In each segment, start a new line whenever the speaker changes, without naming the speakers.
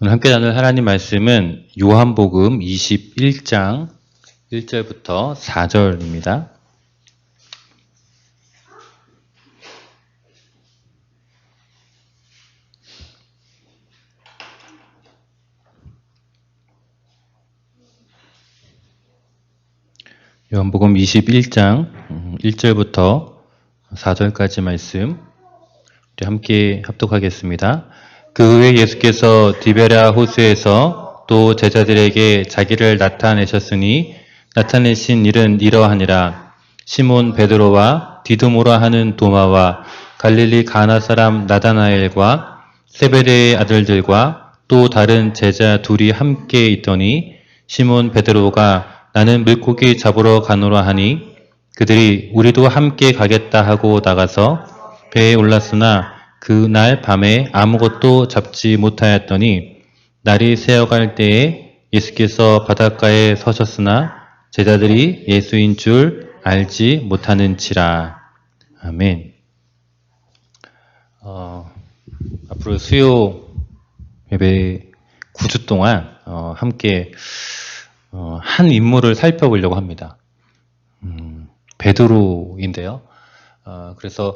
오늘 함께 나눌 하나님 말씀은 요한복음 21장 1절부터 4절입니다. 요한복음 21장 1절부터 4절까지 말씀 우리 함께 합독하겠습니다. 그 후에 예수께서 디베랴 호수에서 또 제자들에게 자기를 나타내셨으니 나타내신 일은 이러하니라. 시몬 베드로와 디두모라 하는 도마와 갈릴리 가나 사람 나다나엘과 세베대의 아들들과 또 다른 제자 둘이 함께 있더니 시몬 베드로가 나는 물고기 잡으러 가노라 하니 그들이 우리도 함께 가겠다 하고 나가서 배에 올랐으나 그날 밤에 아무것도 잡지 못하였더니 날이 새어갈 때에 예수께서 바닷가에 서셨으나 제자들이 예수인 줄 알지 못하는지라. 아멘. 앞으로 수요 예배 9주 동안 함께 한 인물을 살펴보려고 합니다. 베드로인데요. 그래서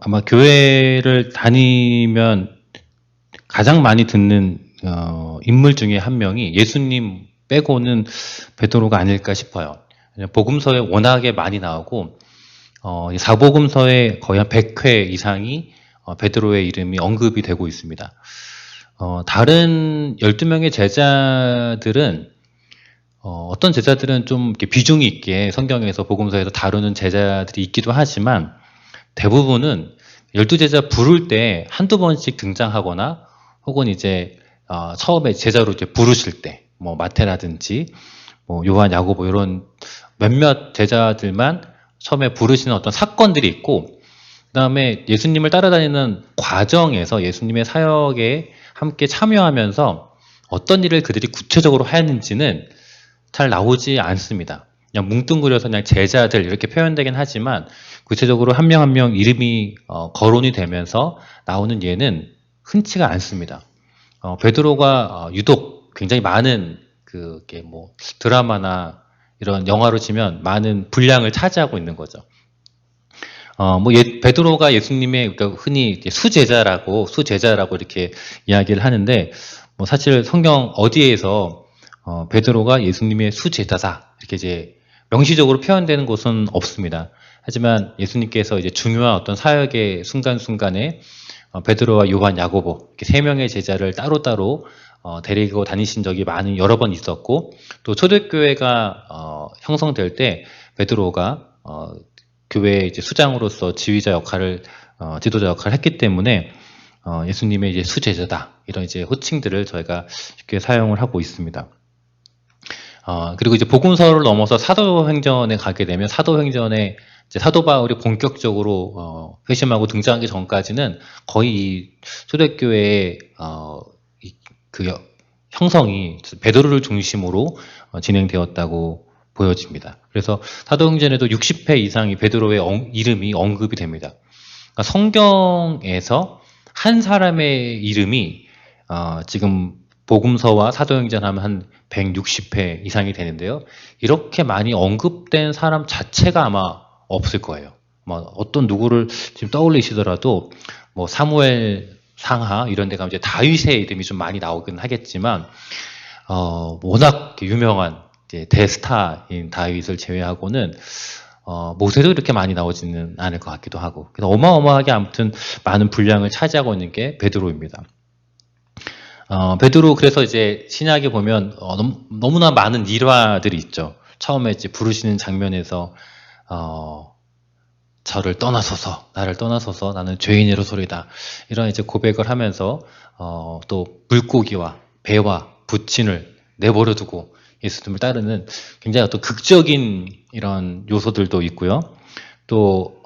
아마 교회를 다니면 가장 많이 듣는 인물 중에 한 명이 예수님 빼고는 베드로가 아닐까 싶어요. 복음서에 워낙에 많이 나오고 사복음서에 거의 한 100회 이상이 베드로의 이름이 언급이 되고 있습니다. 다른 12명의 제자들은 어떤 제자들은 좀 이렇게 비중이 있게 성경에서 복음서에서 다루는 제자들이 있기도 하지만 대부분은 12제자 부를 때 한두 번씩 등장하거나 혹은 이제 처음에 제자로 이제 부르실 때 뭐 마태라든지 뭐 요한, 야고보 이런 몇몇 제자들만 처음에 부르시는 어떤 사건들이 있고 그다음에 예수님을 따라다니는 과정에서 예수님의 사역에 함께 참여하면서 어떤 일을 그들이 구체적으로 하였는지는 잘 나오지 않습니다. 그냥 뭉뚱그려서 그냥 제자들 이렇게 표현되긴 하지만 구체적으로 한 명 한 명 이름이 거론이 되면서 나오는 예는 흔치가 않습니다. 베드로가 유독 굉장히 많은 그게 뭐 드라마나 이런 영화로 치면 많은 분량을 차지하고 있는 거죠. 베드로가 예수님의 그러니까 흔히 수제자라고 이렇게 이야기를 하는데 뭐 사실 성경 어디에서 베드로가 예수님의 수제자다 이렇게 이제 명시적으로 표현되는 곳은 없습니다. 하지만 예수님께서 이제 중요한 어떤 사역의 순간순간에 베드로와 요한, 야고보 이렇게 세 명의 제자를 따로따로 데리고 다니신 적이 여러 번 있었고 또 초대교회가 형성될 때 베드로가 교회의 이제 수장으로서 지휘자 역할을 지도자 역할을 했기 때문에 예수님의 이제 수제자다 이런 이제 호칭들을 저희가 쉽게 사용을 하고 있습니다. 그리고 이제 복음서를 넘어서 사도행전에 가게 되면 사도행전에 이제 사도 바울이 본격적으로 회심하고 등장하기 전까지는 거의 이 초대교회의 그 형성이 베드로를 중심으로 진행되었다고 보여집니다. 그래서 사도행전에도 60회 이상이 베드로의 이름이 언급이 됩니다. 그러니까 성경에서 한 사람의 이름이 지금 복음서와 사도행전 하면 한 160회 이상이 되는데요. 이렇게 많이 언급된 사람 자체가 아마 없을 거예요. 뭐 어떤 누구를 지금 떠올리시더라도 뭐 사무엘 상하 이런 데 가면 이제 다윗의 이름이 좀 많이 나오긴 하겠지만 워낙 유명한 이제 대스타인 다윗을 제외하고는 모세도 이렇게 많이 나오지는 않을 것 같기도 하고 그래서 어마어마하게 아무튼 많은 분량을 차지하고 있는 게 베드로입니다. 베드로 그래서 이제 신약에 보면 너무나 많은 일화들이 있죠. 처음에 이제 부르시는 장면에서 나를 떠나소서 나는 죄인이로소이다 이런 이제 고백을 하면서 또 물고기와 배와 부친을 내버려 두고 예수님을 따르는 굉장히 어떤 극적인 이런 요소들도 있고요. 또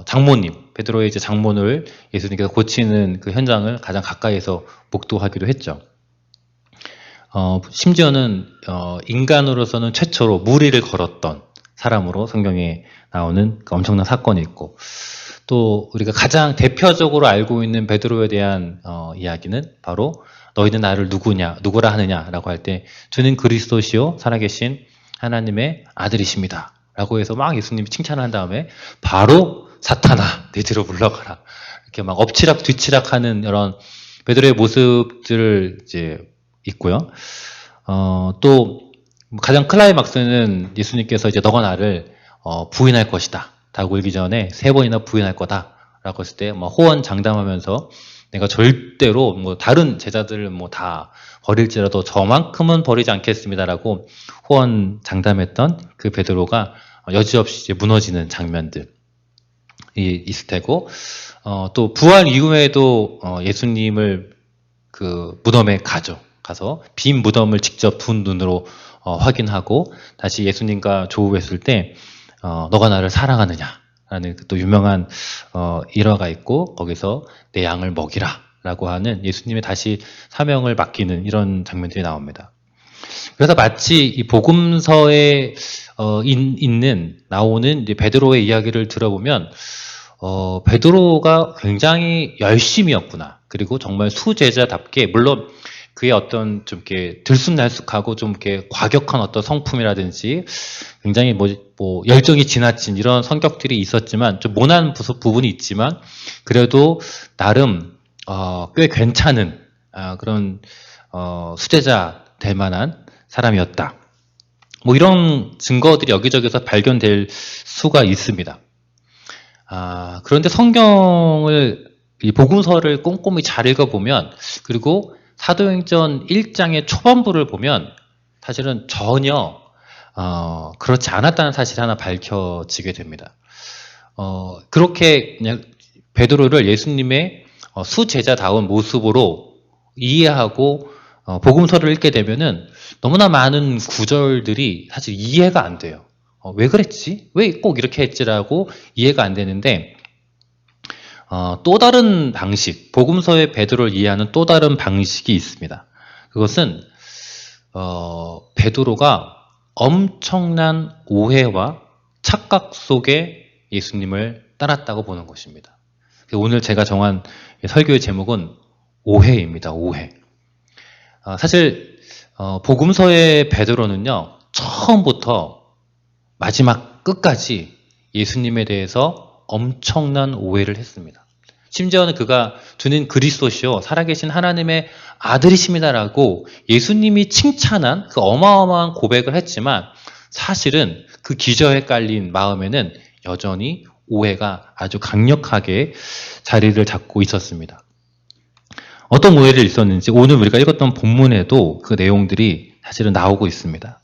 장모님 베드로의 이제 장모를 예수님께서 고치는 그 현장을 가장 가까이에서 목도하기도 했죠. 심지어는 인간으로서는 최초로 무리를 걸었던 사람으로 성경에 나오는 그 엄청난 사건이 있고 또 우리가 가장 대표적으로 알고 있는 베드로에 대한 이야기는 바로 너희는 나를 누구라 하느냐라고 할 때 주는 그리스도시요 살아계신 하나님의 아들이십니다. 라고 해서 막 예수님이 칭찬을 한 다음에 바로 사탄아 내 뒤로 물러가라. 이렇게 막 엎치락 뒤치락 하는 이런 베드로의 모습들을 이제 있고요. 또 가장 클라이막스는 예수님께서 이제 너가 나를 부인할 것이다. 다 울기 전에 3번이나 부인할 거다. 라고 했을 때 호언 장담하면서 내가 절대로 다른 제자들을 다 버릴지라도 저만큼은 버리지 않겠습니다라고 호언 장담했던 그 베드로가 여지없이 이제 무너지는 장면들이 있을 테고, 또 부활 이후에도 예수님을 그 무덤에 가서 빈 무덤을 직접 두 눈으로 확인하고 다시 예수님과 조우했을 때 너가 나를 사랑하느냐라는 또 유명한 일화가 있고, 거기서 내 양을 먹이라 라고 하는 예수님의 다시 사명을 맡기는 이런 장면들이 나옵니다. 그래서 마치 이 복음서에 나오는 이제 베드로의 이야기를 들어보면 베드로가 굉장히 열심이었구나. 그리고 정말 수제자답게, 물론 그의 어떤 좀 이렇게 들쑥날쑥하고 좀 이렇게 과격한 어떤 성품이라든지 굉장히 열정이 지나친 이런 성격들이 있었지만, 좀 모난 부분이 있지만 그래도 나름 꽤 괜찮은 그런 수제자 될 만한 사람이었다. 이런 증거들이 여기저기서 발견될 수가 있습니다. 그런데 성경을, 이 복음서를 꼼꼼히 잘 읽어보면, 그리고 사도행전 1장의 초반부를 보면 사실은 전혀 그렇지 않았다는 사실이 하나 밝혀지게 됩니다. 그렇게 그냥 베드로를 예수님의 수제자다운 모습으로 이해하고 복음서를 읽게 되면은 너무나 많은 구절들이 사실 이해가 안 돼요. 왜 그랬지? 왜 꼭 이렇게 했지라고 이해가 안 되는데, 또 다른 방식, 복음서의 베드로를 이해하는 또 다른 방식이 있습니다. 그것은 베드로가 엄청난 오해와 착각 속에 예수님을 따랐다고 보는 것입니다. 오늘 제가 정한 설교의 제목은 오해입니다. 오해. 사실 복음서의 베드로는요, 처음부터 마지막 끝까지 예수님에 대해서 엄청난 오해를 했습니다. 심지어는 그가 주는 그리스도시요 살아계신 하나님의 아들이십니다라고 예수님이 칭찬한 그 어마어마한 고백을 했지만, 사실은 그 기저에 깔린 마음에는 여전히 오해가 아주 강력하게 자리를 잡고 있었습니다. 어떤 오해를 있었는지 오늘 우리가 읽었던 본문에도 그 내용들이 사실은 나오고 있습니다.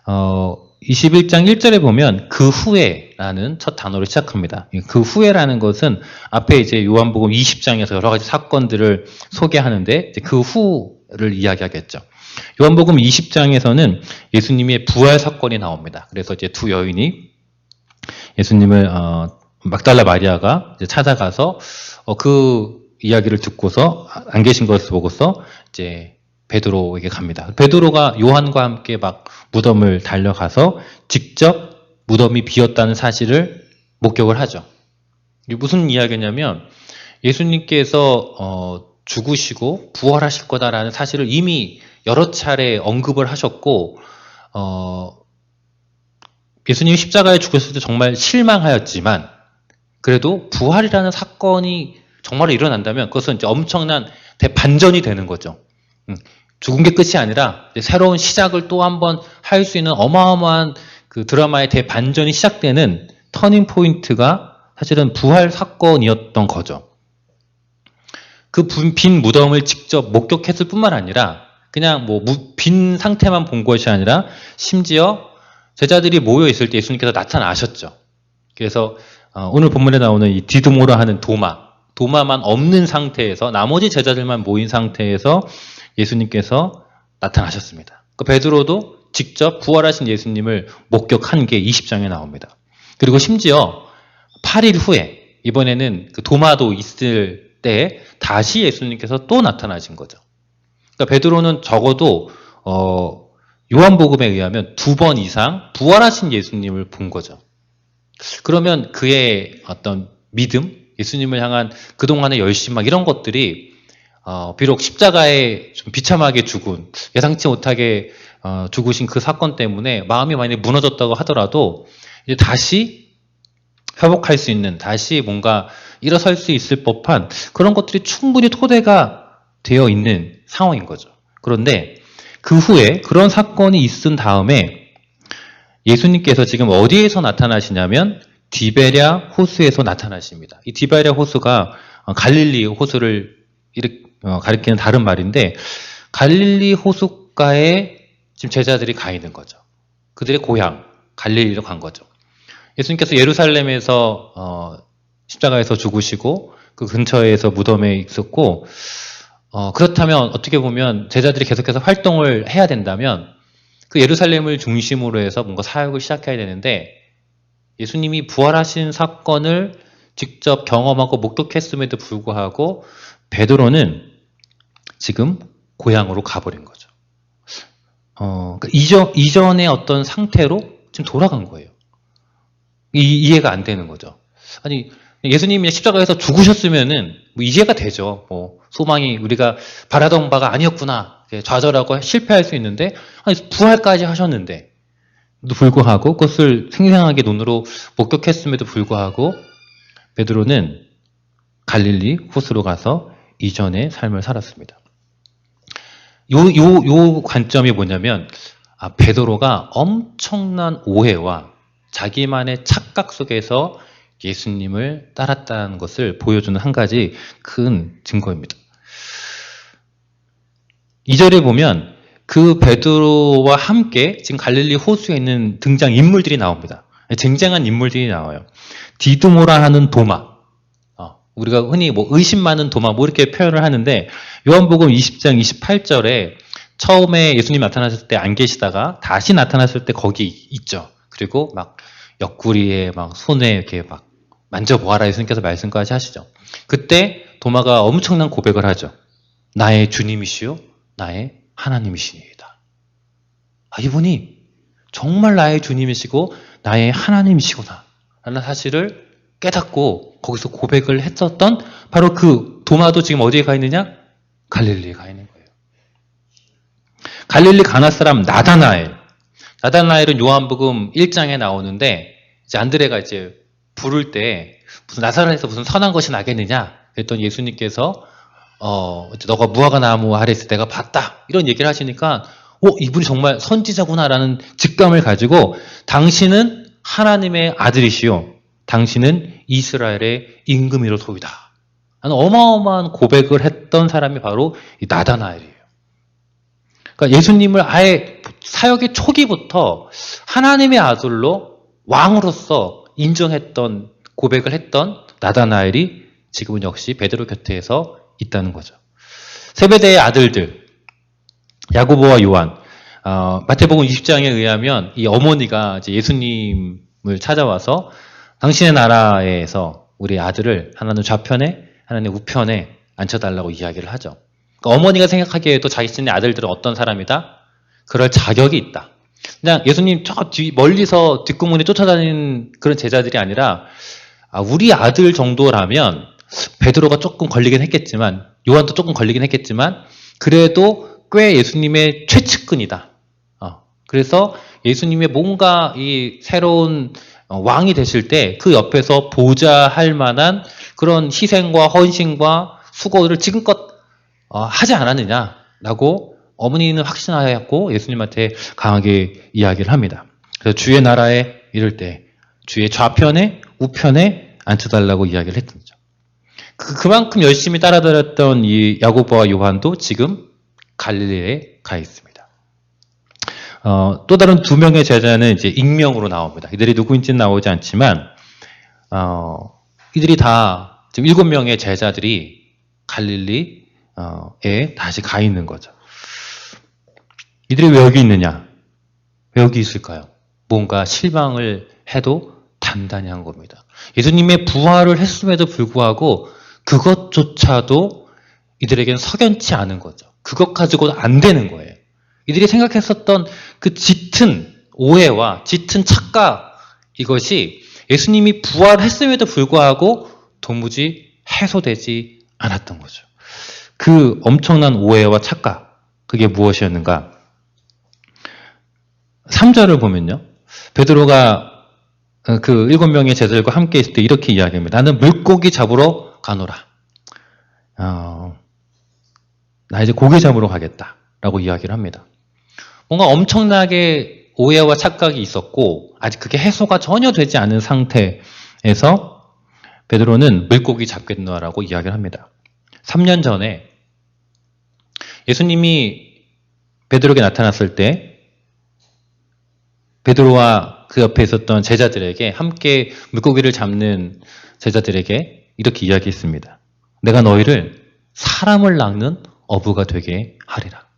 21장 1절에 보면 그 후에라는 첫 단어로 시작합니다. 그 후에라는 것은 앞에 이제 요한복음 20장에서 여러 가지 사건들을 소개하는데 그 후를 이야기하겠죠. 요한복음 20장에서는 예수님의 부활 사건이 나옵니다. 그래서 이제 두 여인이 예수님을 막달라 마리아가 이제 찾아가서 그 이야기를 듣고서 안 계신 것을 보고서 이제 베드로에게 갑니다. 베드로가 요한과 함께 막 무덤을 달려가서 직접 무덤이 비었다는 사실을 목격을 하죠. 이게 무슨 이야기냐면 예수님께서 죽으시고 부활하실 거다라는 사실을 이미 여러 차례 언급을 하셨고, 예수님이 십자가에 죽었을 때 정말 실망하였지만 그래도 부활이라는 사건이 정말로 일어난다면 그것은 이제 엄청난 대반전이 되는 거죠. 죽은 게 끝이 아니라 새로운 시작을 또 한 번 할 수 있는 어마어마한 그 드라마의 대반전이 시작되는 터닝 포인트가 사실은 부활 사건이었던 거죠. 그 빈 무덤을 직접 목격했을 뿐만 아니라 그냥 빈 상태만 본 것이 아니라 심지어 제자들이 모여 있을 때 예수님께서 나타나셨죠. 그래서 오늘 본문에 나오는 이 디드모라 하는 도마만 없는 상태에서, 나머지 제자들만 모인 상태에서 예수님께서 나타나셨습니다. 그 베드로도 직접 부활하신 예수님을 목격한 게 20장에 나옵니다. 그리고 심지어 8일 후에, 이번에는 그 도마도 있을 때 다시 예수님께서 또 나타나신 거죠. 그러니까 베드로는 적어도 요한복음에 의하면 2번 이상 부활하신 예수님을 본 거죠. 그러면 그의 어떤 믿음, 예수님을 향한 그동안의 열심, 막 이런 것들이 비록 십자가에 좀 비참하게 죽은, 예상치 못하게 죽으신 그 사건 때문에 마음이 많이 무너졌다고 하더라도 이제 다시 회복할 수 있는, 다시 뭔가 일어설 수 있을 법한 그런 것들이 충분히 토대가 되어 있는 상황인 거죠. 그런데 그 후에 그런 사건이 있은 다음에 예수님께서 지금 어디에서 나타나시냐면 디베랴 호수에서 나타나십니다. 이 디베랴 호수가 갈릴리 호수를 가리키는 다른 말인데, 갈릴리 호숫가에 지금 제자들이 가 있는 거죠. 그들의 고향 갈릴리로 간 거죠. 예수님께서 예루살렘에서 십자가에서 죽으시고 그 근처에서 무덤에 있었고, 그렇다면 어떻게 보면 제자들이 계속해서 활동을 해야 된다면 그 예루살렘을 중심으로 해서 뭔가 사역을 시작해야 되는데, 예수님이 부활하신 사건을 직접 경험하고 목격했음에도 불구하고 베드로는 지금 고향으로 가버린 거죠. 그러니까 이전의 어떤 상태로 지금 돌아간 거예요. 이해가 안 되는 거죠. 아니, 예수님이 십자가에서 죽으셨으면은 뭐 이해가 되죠. 뭐 소망이 우리가 바라던 바가 아니었구나, 좌절하고 실패할 수 있는데, 아니 부활까지 하셨는데 불구하고 그것을 생생하게 눈으로 목격했음에도 불구하고 베드로는 갈릴리 호수로 가서 이전의 삶을 살았습니다. 요 관점이 뭐냐면, 베드로가 엄청난 오해와 자기만의 착각 속에서 예수님을 따랐다는 것을 보여주는 한 가지 큰 증거입니다. 2절에 보면 그 베드로와 함께 지금 갈릴리 호수에 있는 등장 인물들이 나옵니다. 쟁쟁한 인물들이 나와요. 디두모라 하는 도마, 우리가 흔히 뭐 의심 많은 도마 뭐 이렇게 표현을 하는데, 요한복음 20장 28절에 처음에 예수님 나타나셨을 때 안 계시다가 다시 나타났을 때 거기 있죠. 그리고 막 옆구리에 막 손에 이렇게 막 만져보아라 예수님께서 말씀까지 하시죠. 그때 도마가 엄청난 고백을 하죠. 나의 주님이시요 나의 하나님이시니이다. 이분이 정말 나의 주님이시고 나의 하나님이시구나 라는 사실을 깨닫고 거기서 고백을 했었던 바로 그 도마도 지금 어디에 가 있느냐? 갈릴리에 가 있는 거예요. 갈릴리 가나 사람 나다나엘은 요한복음 1장에 나오는데, 이제 안드레가 이제 부를 때 무슨 나사렛에서 무슨 선한 것이 나겠느냐 그랬더니 예수님께서 너가 무화과 나무 아래에서 내가 봤다 이런 얘기를 하시니까 이분이 정말 선지자구나라는 직감을 가지고, 당신은 하나님의 아들이시요 당신은 이스라엘의 임금이로소이다 하는 어마어마한 고백을 했던 사람이 바로 이 나다나엘이에요. 그러니까 예수님을 아예 사역의 초기부터 하나님의 아들로 왕으로서 인정했던, 고백을 했던 나다나엘이 지금은 역시 베드로 곁에서 있다는 거죠. 세베대의 아들들 야고보와 요한, 마태복음 20장에 의하면 이 어머니가 이제 예수님을 찾아와서 당신의 나라에서 우리 아들을 하나는 좌편에 하나는 우편에 앉혀달라고 이야기를 하죠. 그러니까 어머니가 생각하기에도 자신의 아들들은 어떤 사람이다? 그럴 자격이 있다. 그냥 예수님 저 멀리서 뒷구문에 쫓아다니는 그런 제자들이 아니라, 우리 아들 정도라면 베드로가 조금 걸리긴 했겠지만, 요한도 조금 걸리긴 했겠지만, 그래도 꽤 예수님의 최측근이다. 그래서 예수님의 뭔가 이 새로운 왕이 되실 때 그 옆에서 보좌할 만한 그런 희생과 헌신과 수고를 지금껏 하지 않았느냐라고 어머니는 확신하였고 예수님한테 강하게 이야기를 합니다. 그래서 주의 나라에 이를 때 주의 좌편에 우편에 앉혀달라고 이야기를 했던 거죠. 그만큼 열심히 따라다녔던 이 야고보와 요한도 지금 갈릴리에 가 있습니다. 또 다른 두 명의 제자는 이제 익명으로 나옵니다. 이들이 누구인지는 나오지 않지만, 이들이 다 지금 7명의 제자들이 갈릴리에 다시 가 있는 거죠. 이들이 왜 여기 있느냐? 왜 여기 있을까요? 뭔가 실망을 해도 단단히 한 겁니다. 예수님의 부활을 했음에도 불구하고 그것조차도 이들에게는 석연치 않은 거죠. 그것 가지고도 안 되는 거예요. 이들이 생각했었던 그 짙은 오해와 짙은 착각, 이것이 예수님이 부활했음에도 불구하고 도무지 해소되지 않았던 거죠. 그 엄청난 오해와 착각, 그게 무엇이었는가? 3절을 보면요. 베드로가 그 7명의 제자들과 함께 있을 때 이렇게 이야기합니다. 나는 물고기 잡으러 가노라. 나 이제 고기 잡으러 가겠다. 라고 이야기를 합니다. 뭔가 엄청나게 오해와 착각이 있었고 아직 그게 해소가 전혀 되지 않은 상태에서 베드로는 물고기 잡겠노라고 이야기를 합니다. 3년 전에 예수님이 베드로에게 나타났을 때 베드로와 그 옆에 있었던 제자들에게 함께 물고기를 잡는 제자들에게 이렇게 이야기했습니다. 내가 너희를 사람을 낚는 어부가 되게 하리라.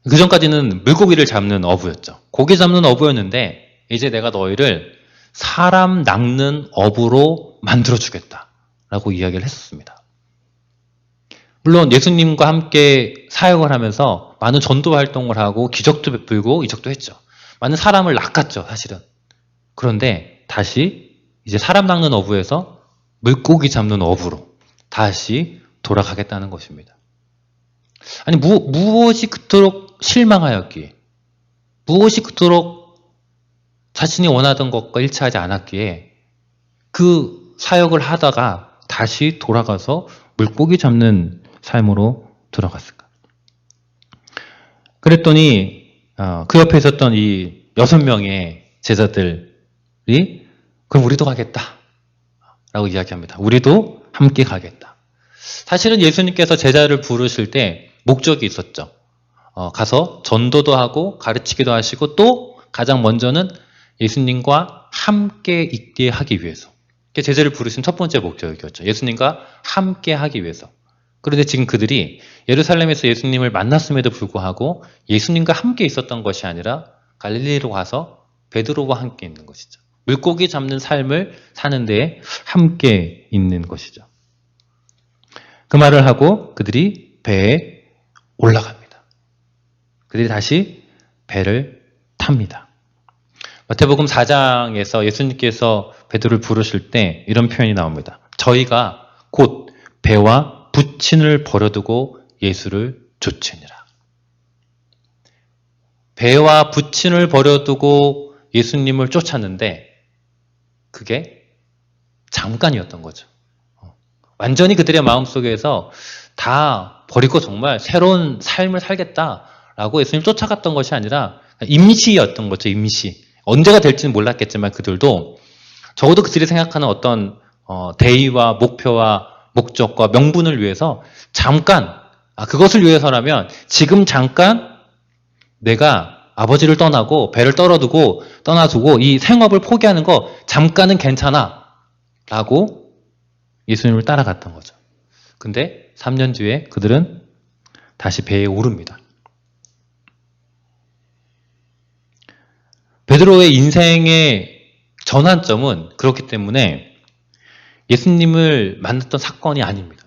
그 전까지는 물고기를 잡는 어부였죠. 고기 잡는 어부였는데 이제 내가 너희를 사람 낚는 어부로 만들어주겠다 라고 이야기를 했었습니다. 물론 예수님과 함께 사역을 하면서 많은 전도 활동을 하고 기적도 베풀고 이적도 했죠. 많은 사람을 낚았죠, 사실은. 그런데 다시 이제 사람 낚는 어부에서 물고기 잡는 어부로 다시 돌아가겠다는 것입니다. 아니 무엇이 그토록 실망하였기에, 무엇이 그토록 자신이 원하던 것과 일치하지 않았기에 그 사역을 하다가 다시 돌아가서 물고기 잡는 삶으로 들어갔을까? 그랬더니 그 옆에 있었던 이 6명의 제자들이 그럼 우리도 가겠다 라고 이야기합니다. 우리도 함께 가겠다. 사실은 예수님께서 제자를 부르실 때 목적이 있었죠. 가서 전도도 하고 가르치기도 하시고 또 가장 먼저는 예수님과 함께 있게 하기 위해서. 제자를 부르신 첫 번째 목적이었죠. 예수님과 함께 하기 위해서. 그런데 지금 그들이 예루살렘에서 예수님을 만났음에도 불구하고 예수님과 함께 있었던 것이 아니라 갈릴리로 가서 베드로와 함께 있는 것이죠. 물고기 잡는 삶을 사는 데에 함께 있는 것이죠. 그 말을 하고 그들이 배에 올라갑니다. 그들이 다시 배를 탑니다. 마태복음 4장에서 예수님께서 베드로를 부르실 때 이런 표현이 나옵니다. 저희가 곧 배와 부친을 버려두고 예수를 쫓으니라. 배와 부친을 버려두고 예수님을 쫓았는데 그게 잠깐이었던 거죠. 완전히 그들의 마음속에서 다 버리고 정말 새로운 삶을 살겠다라고 예수님 쫓아갔던 것이 아니라 임시였던 거죠. 임시. 언제가 될지는 몰랐겠지만 그들도 적어도 그들이 생각하는 어떤 대의와 목표와 목적과 명분을 위해서 잠깐, 그것을 위해서라면 지금 잠깐 내가 아버지를 떠나고 배를 떠나두고 이 생업을 포기하는 거 잠깐은 괜찮아 라고 예수님을 따라갔던 거죠. 근데 3년 뒤에 그들은 다시 배에 오릅니다. 베드로의 인생의 전환점은 그렇기 때문에 예수님을 만났던 사건이 아닙니다.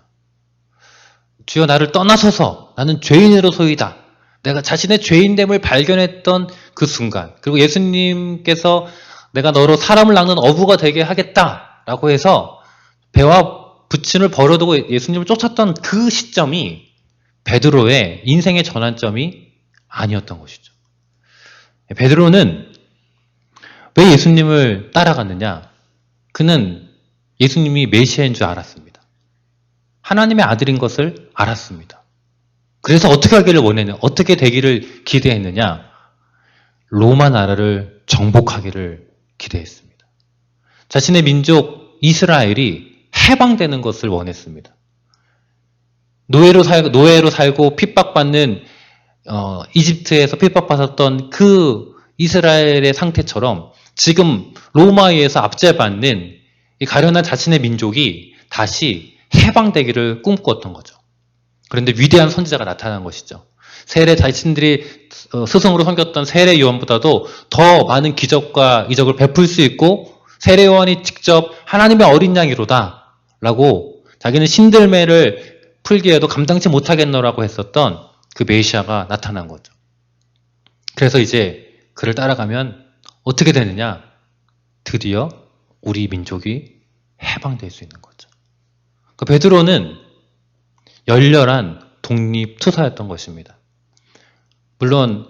주여 나를 떠나소서 나는 죄인으로소이다. 내가 자신의 죄인됨을 발견했던 그 순간, 그리고 예수님께서 내가 너로 사람을 낚는 어부가 되게 하겠다라고 해서 배와 부친을 버려두고 예수님을 쫓았던 그 시점이 베드로의 인생의 전환점이 아니었던 것이죠. 베드로는 왜 예수님을 따라갔느냐? 그는 예수님이 메시아인 줄 알았습니다. 하나님의 아들인 것을 알았습니다. 그래서 어떻게 하기를 원했느냐? 어떻게 되기를 기대했느냐? 로마 나라를 정복하기를 기대했습니다. 자신의 민족 이스라엘이 해방되는 것을 원했습니다. 노예로 살고 핍박받는 이집트에서 핍박받았던 그 이스라엘의 상태처럼 지금 로마에 의해서 압제받는 이 가련한 자신의 민족이 다시 해방되기를 꿈꾸었던 거죠. 그런데 위대한 선지자가 나타난 것이죠. 자신들이 스승으로 섬겼던 세례 요한보다도 더 많은 기적과 이적을 베풀 수 있고 세례 요한이 직접 하나님의 어린 양이로다 라고 자기는 신들매를 풀기에도 감당치 못하겠노라고 했었던 그 메시아가 나타난 거죠. 그래서 이제 그를 따라가면 어떻게 되느냐? 드디어 우리 민족이 해방될 수 있는 거죠. 그러니까 베드로는 열렬한 독립투사였던 것입니다. 물론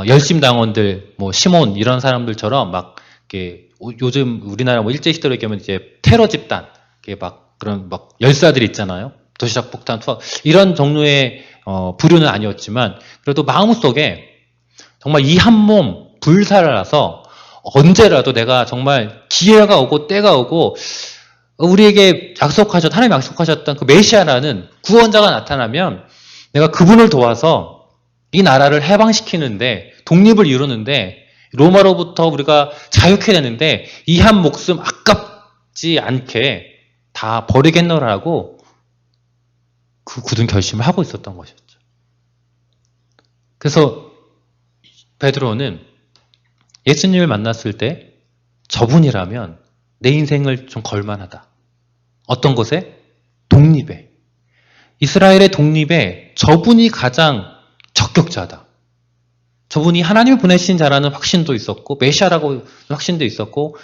열심당원들, 뭐 시몬 이런 사람들처럼 막 이렇게 요즘 우리나라 뭐 일제 시대로 얘기하면 이제 테러 집단, 이게 막 그런 막 열사들 있잖아요. 도시락 폭탄 투하 이런 종류의 부류는 아니었지만 그래도 마음속에 정말 이 한 몸 불살라서 언제라도 내가 정말 기회가 오고 때가 오고 우리에게 하나님 약속하셨던 그 메시아라는 구원자가 나타나면 내가 그분을 도와서 이 나라를 해방시키는데 독립을 이루는데 로마로부터 우리가 자유케 되는데 이 한 목숨 아깝지 않게 다 버리겠노라고 그 굳은 결심을 하고 있었던 것이었죠. 그래서 베드로는 예수님을 만났을 때 저분이라면 내 인생을 좀 걸만하다. 어떤 것에? 독립에. 이스라엘의 독립에 저분이 가장 적격자다. 저분이 하나님을 보내신 자라는 확신도 있었고 메시아라고 확신도 있었고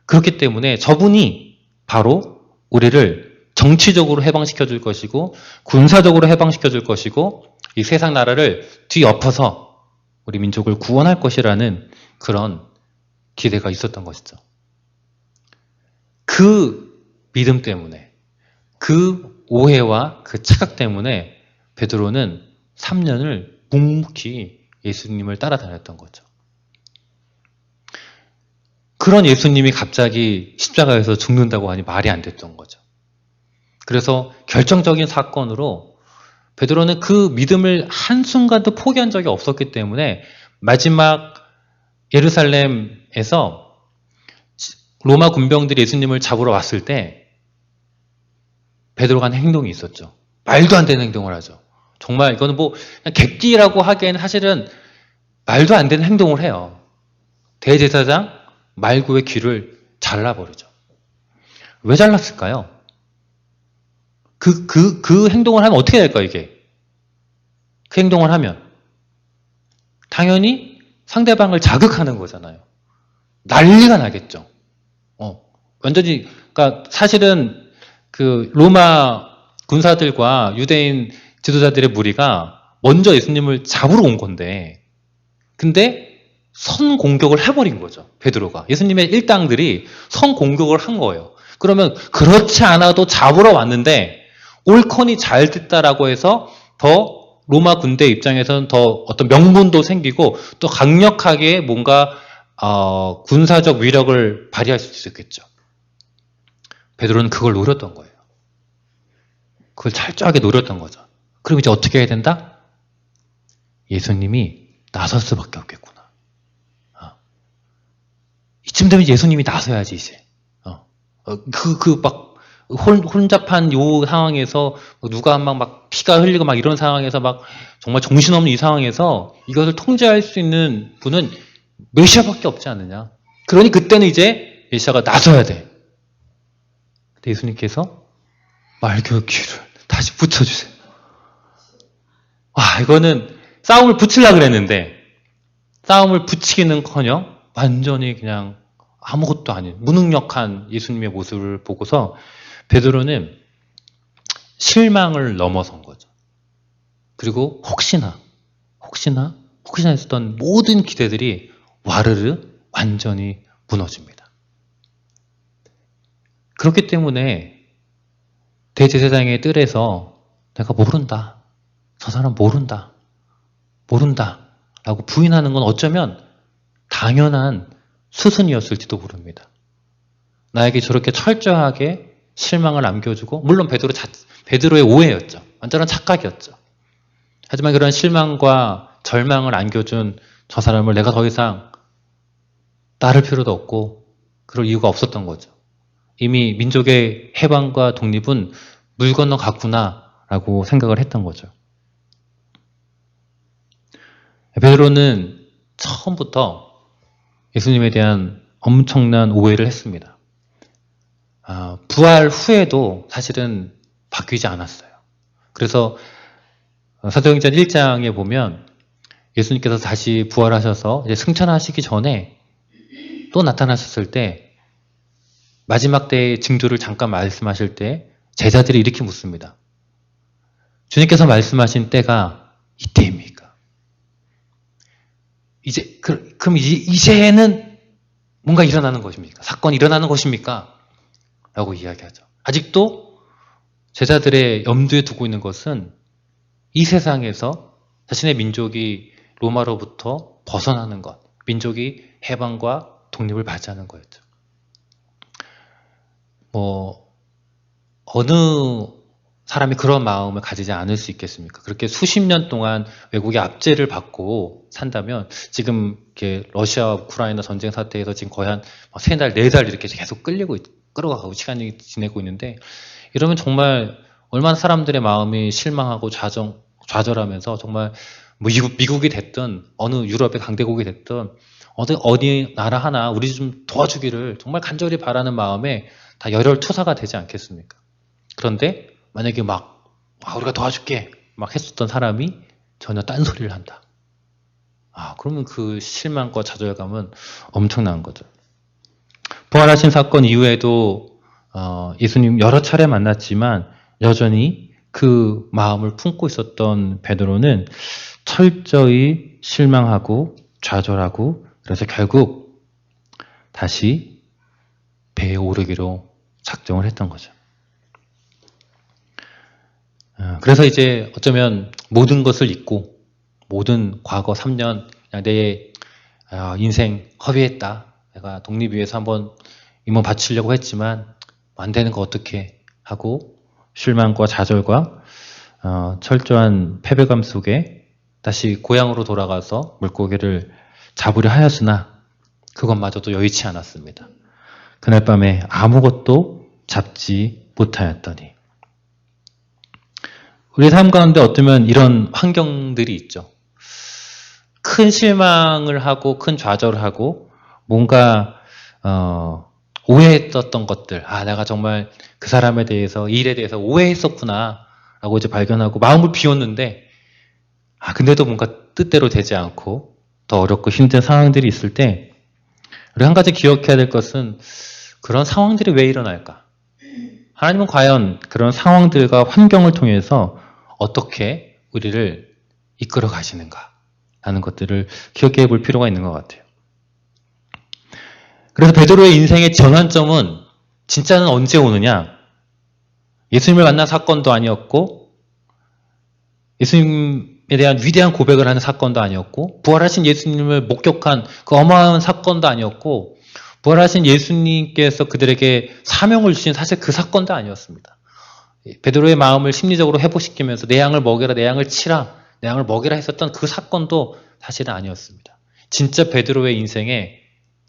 그렇기 때문에 저분이 바로 우리를 정치적으로 해방시켜 줄 것이고 군사적으로 해방시켜 줄 것이고 이 세상 나라를 뒤엎어서 우리 민족을 구원할 것이라는 그런 기대가 있었던 것이죠. 그 믿음 때문에 그 오해와 그 착각 때문에 베드로는 3년을 묵묵히 예수님을 따라다녔던 거죠. 그런 예수님이 갑자기 십자가에서 죽는다고 하니 말이 안 됐던 거죠. 그래서 결정적인 사건으로 베드로는 그 믿음을 한순간도 포기한 적이 없었기 때문에 마지막 예루살렘에서 로마 군병들이 예수님을 잡으러 왔을 때 베드로가 한 행동이 있었죠. 말도 안 되는 행동을 하죠. 정말 이거는 뭐 객기라고 하기에는 사실은 말도 안 되는 행동을 해요. 대제사장 말구의 귀를 잘라버리죠. 왜 잘랐을까요? 그 행동을 하면 어떻게 될까요, 이게? 그 행동을 하면 당연히 상대방을 자극하는 거잖아요. 난리가 나겠죠. 완전히, 그러니까 사실은 그 로마 군사들과 유대인 지도자들의 무리가 먼저 예수님을 잡으러 온 건데, 근데 선 공격을 해버린 거죠. 베드로가. 예수님의 일당들이 선 공격을 한 거예요. 그러면 그렇지 않아도 잡으러 왔는데 올컨이 잘 됐다라고 해서 더 로마 군대 입장에서는 더 어떤 명분도 생기고 또 강력하게 뭔가 군사적 위력을 발휘할 수 있었겠죠. 베드로는 그걸 노렸던 거예요. 그걸 철저하게 노렸던 거죠. 그럼 이제 어떻게 해야 된다? 예수님이 나설 수밖에 없겠구나. 이쯤 되면 예수님이 나서야지 이제. 막 혼잡한 요 상황에서 누가 막 피가 흘리고 막 이런 상황에서 막 정말 정신없는 이 상황에서 이것을 통제할 수 있는 분은 메시아밖에 없지 않느냐. 그러니 그때는 이제 메시아가 나서야 돼. 근데 예수님께서 말교 귀를 다시 붙여주세요. 와, 이거는 싸움을 붙이려고 그랬는데 싸움을 붙이기는커녕 완전히 그냥 아무것도 아닌 무능력한 예수님의 모습을 보고서 베드로는 실망을 넘어선 거죠. 그리고 혹시나 했었던 모든 기대들이 와르르 완전히 무너집니다. 그렇기 때문에 대제사장의 뜰에서 내가 모른다. 저 사람 모른다. 라고 부인하는 건 어쩌면 당연한 수순이었을지도 모릅니다. 나에게 저렇게 철저하게 실망을 안겨주고, 물론 베드로의 오해였죠. 완전한 착각이었죠. 하지만 그런 실망과 절망을 안겨준 저 사람을 내가 더 이상 따를 필요도 없고 그럴 이유가 없었던 거죠. 이미 민족의 해방과 독립은 물 건너 갔구나라고 생각을 했던 거죠. 베드로는 처음부터 예수님에 대한 엄청난 오해를 했습니다. 부활 후에도 사실은 바뀌지 않았어요. 그래서 사도행전 1장에 보면 예수님께서 다시 부활하셔서 이제 승천하시기 전에 또 나타나셨을 때 마지막 때의 징조를 잠깐 말씀하실 때 제자들이 이렇게 묻습니다. 주님께서 말씀하신 때가 이때입니까? 그럼 이제는 뭔가 일어나는 것입니까? 사건이 일어나는 것입니까? 라고 이야기하죠. 아직도 제자들의 염두에 두고 있는 것은 이 세상에서 자신의 민족이 로마로부터 벗어나는 것, 민족이 해방과 독립을 맞이하는 거였죠. 어느 사람이 그런 마음을 가지지 않을 수 있겠습니까? 그렇게 수십 년 동안 외국의 압제를 받고 산다면 지금 이렇게 러시아 우크라이나 전쟁 사태에서 지금 거의 한 3달, 4달 이렇게 계속 끌어가고 시간이 지내고 있는데 이러면 정말 얼마나 사람들의 마음이 실망하고 좌절하면서 정말 뭐 미국이 됐든 어느 유럽의 강대국이 됐든 어디 나라 하나 우리 좀 도와주기를 정말 간절히 바라는 마음에 다 열혈투사가 되지 않겠습니까? 그런데 만약에 우리가 도와줄게 막 했었던 사람이 전혀 딴소리를 한다. 그러면 그 실망과 좌절감은 엄청난 거죠. 부활하신 사건 이후에도 예수님 여러 차례 만났지만 여전히 그 마음을 품고 있었던 베드로는 철저히 실망하고 좌절하고 그래서 결국 다시 배에 오르기로 작정을 했던 거죠. 그래서 이제 어쩌면 모든 것을 잊고 모든 과거 3년 그냥 내 인생 허비했다. 내가 독립 위해서 한번 임원 바치려고 했지만 안 되는 거 어떻게 하고 실망과 좌절과 철저한 패배감 속에 다시 고향으로 돌아가서 물고기를 잡으려 하였으나 그것마저도 여의치 않았습니다. 그날 밤에 아무것도 잡지 못하였더니 우리 삶 가운데 어쩌면 이런 환경들이 있죠. 큰 실망을 하고 큰 좌절을 하고 뭔가 오해했었던 것들 내가 정말 그 사람에 대해서 이 일에 대해서 오해했었구나 라고 이제 발견하고 마음을 비웠는데 근데도 뭔가 뜻대로 되지 않고 더 어렵고 힘든 상황들이 있을 때 우리 한 가지 기억해야 될 것은 그런 상황들이 왜 일어날까? 하나님은 과연 그런 상황들과 환경을 통해서 어떻게 우리를 이끌어 가시는가 하는 것들을 기억해 볼 필요가 있는 것 같아요. 그래서 베드로의 인생의 전환점은 진짜는 언제 오느냐? 예수님을 만난 사건도 아니었고 예수님에 대한 위대한 고백을 하는 사건도 아니었고 부활하신 예수님을 목격한 그 어마어마한 사건도 아니었고 부활하신 예수님께서 그들에게 사명을 주신 사실 그 사건도 아니었습니다. 베드로의 마음을 심리적으로 회복시키면서 내 양을 먹여라, 내 양을 치라, 내 양을 먹이라 했었던 그 사건도 사실은 아니었습니다. 진짜 베드로의 인생의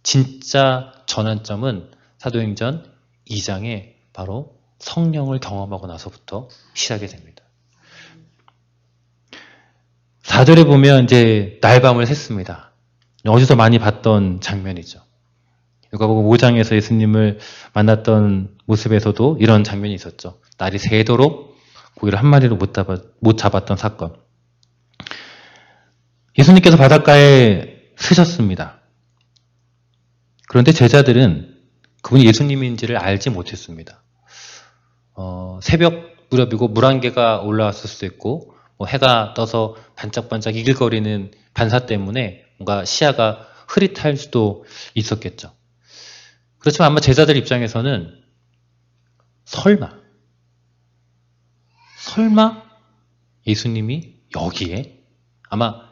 진짜 전환점은 사도행전 2장에 바로 성령을 경험하고 나서부터 시작이 됩니다. 4절에 보면 이제 날밤을 샜습니다. 어디서 많이 봤던 장면이죠. 누가복음 5장에서 예수님을 만났던 모습에서도 이런 장면이 있었죠. 날이 새도록 고기를 한 마리로 못 잡았던 사건. 예수님께서 바닷가에 서셨습니다. 그런데 제자들은 그분이 예수님인지를 알지 못했습니다. 새벽 무렵이고 물 한 개가 올라왔을 수도 있고 해가 떠서 반짝반짝 이글거리는 반사 때문에 뭔가 시야가 흐릿할 수도 있었겠죠. 그렇지만 아마 제자들 입장에서는 설마 예수님이 여기에? 아마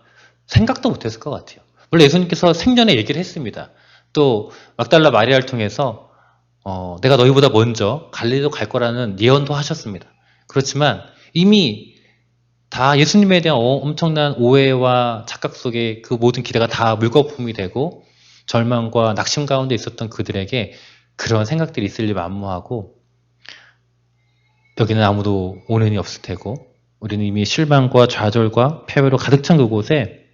생각도 못했을 것 같아요. 물론 예수님께서 생전에 얘기를 했습니다. 또 막달라 마리아를 통해서 내가 너희보다 먼저 갈릴리로 갈 거라는 예언도 하셨습니다. 그렇지만 이미 다 예수님에 대한 엄청난 오해와 착각 속에 그 모든 기대가 다 물거품이 되고 절망과 낙심 가운데 있었던 그들에게 그런 생각들이 있을 리 만무하고 여기는 아무도 오는 이 없을 테고 우리는 이미 실망과 좌절과 패배로 가득 찬 그곳에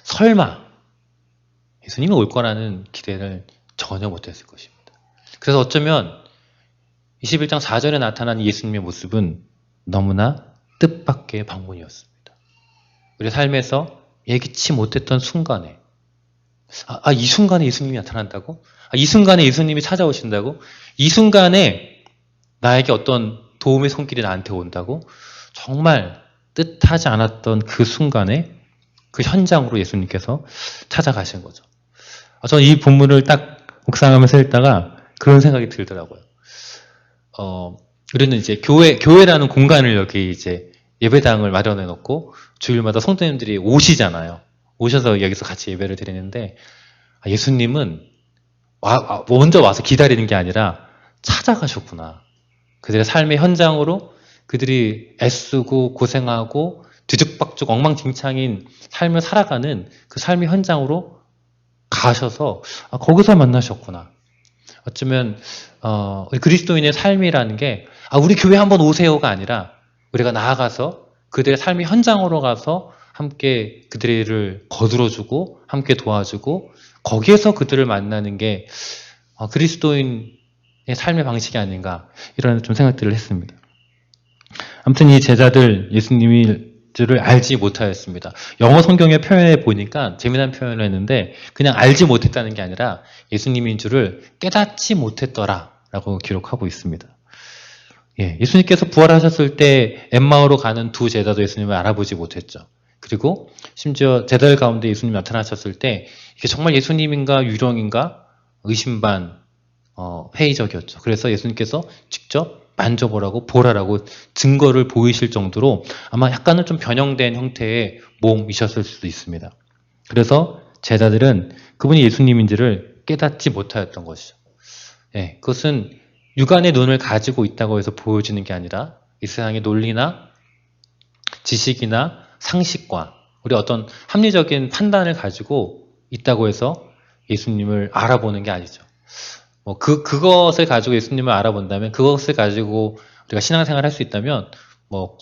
설마 예수님이 올 거라는 기대를 전혀 못했을 것입니다. 그래서 어쩌면 21장 4절에 나타난 예수님의 모습은 너무나 뜻밖의 방문이었습니다. 우리 삶에서 예기치 못했던 순간에 이 순간에 예수님이 나타난다고? 이 순간에 예수님이 찾아오신다고? 이 순간에 나에게 어떤 도움의 손길이 나한테 온다고? 정말 뜻하지 않았던 그 순간에 그 현장으로 예수님께서 찾아가신 거죠. 저는 이 본문을 딱 묵상하면서 읽다가 그런 생각이 들더라고요. 우리는 이제 교회라는 공간을 여기 이제 예배당을 마련해 놓고 주일마다 성도님들이 오시잖아요. 오셔서 여기서 같이 예배를 드리는데 예수님은 먼저 와서 기다리는 게 아니라 찾아가셨구나. 그들의 삶의 현장으로 그들이 애쓰고 고생하고 뒤죽박죽 엉망진창인 삶을 살아가는 그 삶의 현장으로 가셔서 거기서 만나셨구나. 어쩌면 우리 그리스도인의 삶이라는 게 우리 교회 한번 오세요가 아니라 우리가 나아가서 그들의 삶의 현장으로 가서 함께 그들을 거들어주고 함께 도와주고 거기에서 그들을 만나는 게 그리스도인의 삶의 방식이 아닌가 이런 좀 생각들을 했습니다. 아무튼 이 제자들 예수님을 알지 못하였습니다. 영어 성경에 표현해 보니까 재미난 표현을 했는데 그냥 알지 못했다는 게 아니라 예수님인 줄을 깨닫지 못했더라라고 기록하고 있습니다. 예수님께서 부활하셨을 때 엠마오로 가는 두 제자도 예수님을 알아보지 못했죠. 그리고 심지어 제자들 가운데 예수님이 나타나셨을 때 이게 정말 예수님인가 유령인가 의심반 회의적이었죠. 그래서 예수님께서 직접 만져보라고 보라라고 증거를 보이실 정도로 아마 약간은 좀 변형된 형태의 몸이셨을 수도 있습니다. 그래서 제자들은 그분이 예수님인지를 깨닫지 못하였던 것이죠. 그것은 육안의 눈을 가지고 있다고 해서 보여지는 게 아니라 이 세상의 논리나 지식이나 상식과 우리 어떤 합리적인 판단을 가지고 있다고 해서 예수님을 알아보는 게 아니죠. 그것을 가지고 예수님을 알아본다면, 그것을 가지고 우리가 신앙생활을 할 수 있다면,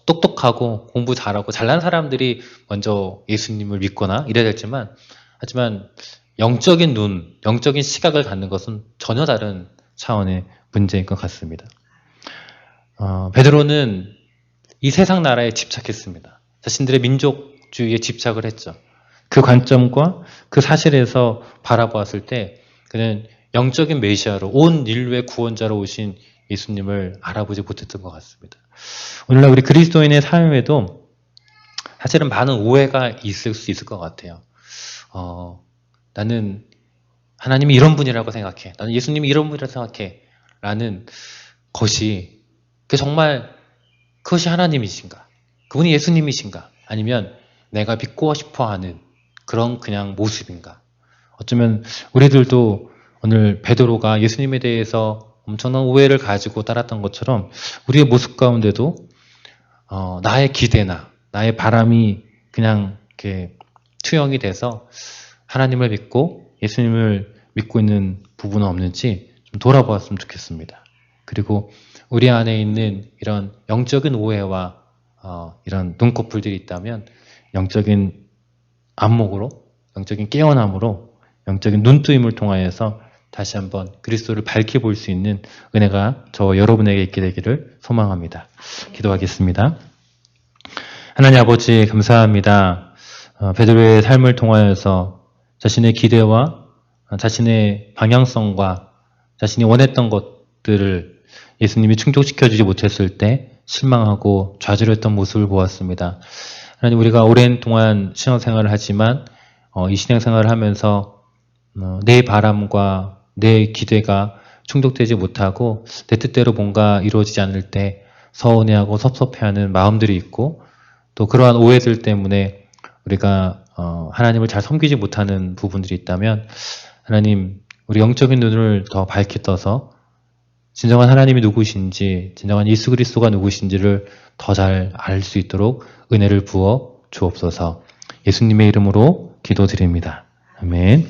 똑똑하고 공부 잘하고 잘난 사람들이 먼저 예수님을 믿거나 이래야 되지만, 하지만 영적인 눈, 영적인 시각을 갖는 것은 전혀 다른 차원의 문제인 것 같습니다. 베드로는 이 세상 나라에 집착했습니다. 자신들의 민족주의에 집착을 했죠. 그 관점과 그 사실에서 바라보았을 때 그는 영적인 메시아로 온 인류의 구원자로 오신 예수님을 알아보지 못했던 것 같습니다. 오늘날 우리 그리스도인의 삶에도 사실은 많은 오해가 있을 수 있을 것 같아요. 나는 하나님이 이런 분이라고 생각해. 나는 예수님이 이런 분이라고 생각해. 라는 것이 정말 그것이 하나님이신가? 그분이 예수님이신가? 아니면 내가 믿고 싶어하는 그런 그냥 모습인가? 어쩌면 우리들도 오늘 베드로가 예수님에 대해서 엄청난 오해를 가지고 따랐던 것처럼 우리의 모습 가운데도 나의 기대나 나의 바람이 그냥 이렇게 투영이 돼서 하나님을 믿고 예수님을 믿고 있는 부분은 없는지 좀 돌아보았으면 좋겠습니다. 그리고 우리 안에 있는 이런 영적인 오해와 이런 눈꺼풀들이 있다면 영적인 안목으로, 영적인 깨어남으로, 영적인 눈뜨임을 통하여서 다시 한번 그리스도를 밝히 볼 수 있는 은혜가 저와 여러분에게 있게 되기를 소망합니다. 기도하겠습니다. 하나님 아버지 감사합니다. 베드로의 삶을 통하여서 자신의 기대와 자신의 방향성과 자신이 원했던 것들을 예수님이 충족시켜주지 못했을 때 실망하고 좌절했던 모습을 보았습니다. 하나님, 우리가 오랜 동안 신앙생활을 하지만 이 신앙생활을 하면서 내 바람과 내 기대가 충족되지 못하고 내 뜻대로 뭔가 이루어지지 않을 때 서운해하고 섭섭해하는 마음들이 있고, 또 그러한 오해들 때문에 우리가 하나님을 잘 섬기지 못하는 부분들이 있다면, 하나님, 우리 영적인 눈을 더 밝게 떠서 진정한 하나님이 누구신지, 진정한 예수 그리스도가 누구신지를 더 잘 알 수 있도록 은혜를 부어 주옵소서. 예수님의 이름으로 기도드립니다. 아멘.